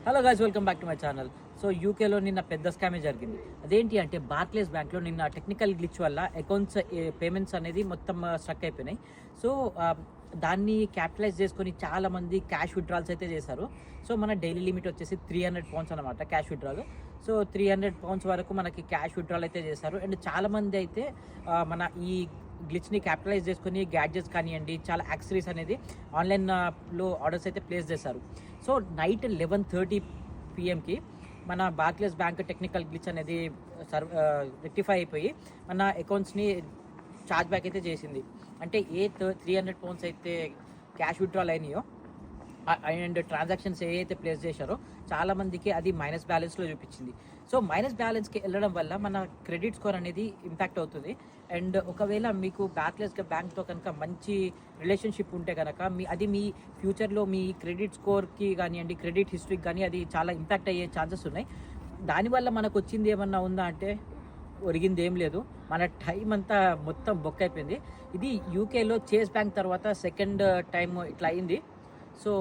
Hello guys, welcome back to my channel. So యూకేలో నిన్న పెద్ద స్కామే జరిగింది. అదేంటి అంటే బార్క్లేస్ బ్యాంక్లో నిన్న టెక్నికల్ గ్లిచ్ వల్ల అకౌంట్స్ పేమెంట్స్ అనేది మొత్తం స్ట్రక్ అయిపోయినాయి. సో దాన్ని క్యాపిటలైజ్ చేసుకొని చాలామంది క్యాష్ విత్డ్రాల్స్ అయితే చేశారు. సో మన డైలీ లిమిట్ వచ్చేసి £300 అనమాట క్యాష్ విత్డ్రాల్. సో £300 వరకు మనకి క్యాష్ విత్డ్రాల్ అయితే చేశారు. అండ్ చాలామంది అయితే మన ఈ గ్లిచ్ని క్యాపిటలైజ్ చేసుకొని గ్యాడ్జెట్స్ కానివ్వండి, చాలా యాక్సెసరీస్ అనేది ఆన్లైన్లో ఆర్డర్స్ అయితే ప్లేస్ చేశారు. సో నైట్ 11:30 PM మన బార్క్లేస్ బ్యాంక్ టెక్నికల్ గ్లిచ్ అనేది రెక్టిఫై అయిపోయి మన అకౌంట్స్ని ఛార్జ్ బ్యాక్ అయితే చేసింది. అంటే £300 అయితే క్యాష్ విత్డ్రాల్ అయినాయో అండ్ ట్రాన్సాక్షన్స్ ఏవైతే ప్లేస్ చేశారో చాలామందికి అది మైనస్ బ్యాలెన్స్లో చూపించింది. సో మైనస్ బ్యాలెన్స్కి వెళ్ళడం వల్ల మన క్రెడిట్ స్కోర్ అనేది ఇంపాక్ట్ అవుతుంది. అండ్ ఒకవేళ మీకు బార్క్లేస్ బ్యాంక్తో కనుక మంచి రిలేషన్షిప్ ఉంటే కనుక అది మీ ఫ్యూచర్లో మీ క్రెడిట్ స్కోర్కి కానివ్వండి, క్రెడిట్ హిస్టరీకి కానీ అది చాలా ఇంపాక్ట్ అయ్యే ఛాన్సెస్ ఉన్నాయి. దానివల్ల మనకు వచ్చింది ఏమన్నా ఉందా అంటే ఒరిగింది ఏం లేదు. మన టైం అంతా మొత్తం బొక్క అయిపోయింది. ఇది యూకేలో చేస్ బ్యాంక్ తర్వాత సెకండ్ టైం ఇట్లా అయింది. సో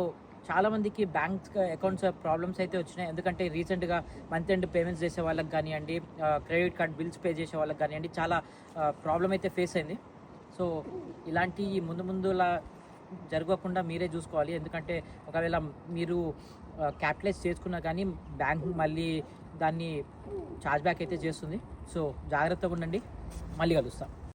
చాలామందికి బ్యాంక్ అకౌంట్స్ ప్రాబ్లమ్స్ అయితే వచ్చినాయి. ఎందుకంటే రీసెంట్గా మంత్ ఎండ్ పేమెంట్స్ చేసే వాళ్ళకి కానివ్వండి, క్రెడిట్ కార్డ్ బిల్స్ పే చేసే వాళ్ళకి కానివ్వండి, చాలా ప్రాబ్లం అయితే ఫేస్ అయింది. సో ఇలాంటి ముందులా జరగకుండా మీరే చూసుకోవాలి. ఎందుకంటే ఒకవేళ మీరు క్యాపిటలైజ్ చేసుకున్నా కానీ బ్యాంక్ మళ్ళీ దాన్ని ఛార్జ్ బ్యాక్ అయితే చేస్తుంది. సో జాగ్రత్తగా ఉండండి. మళ్ళీ కలుస్తాం.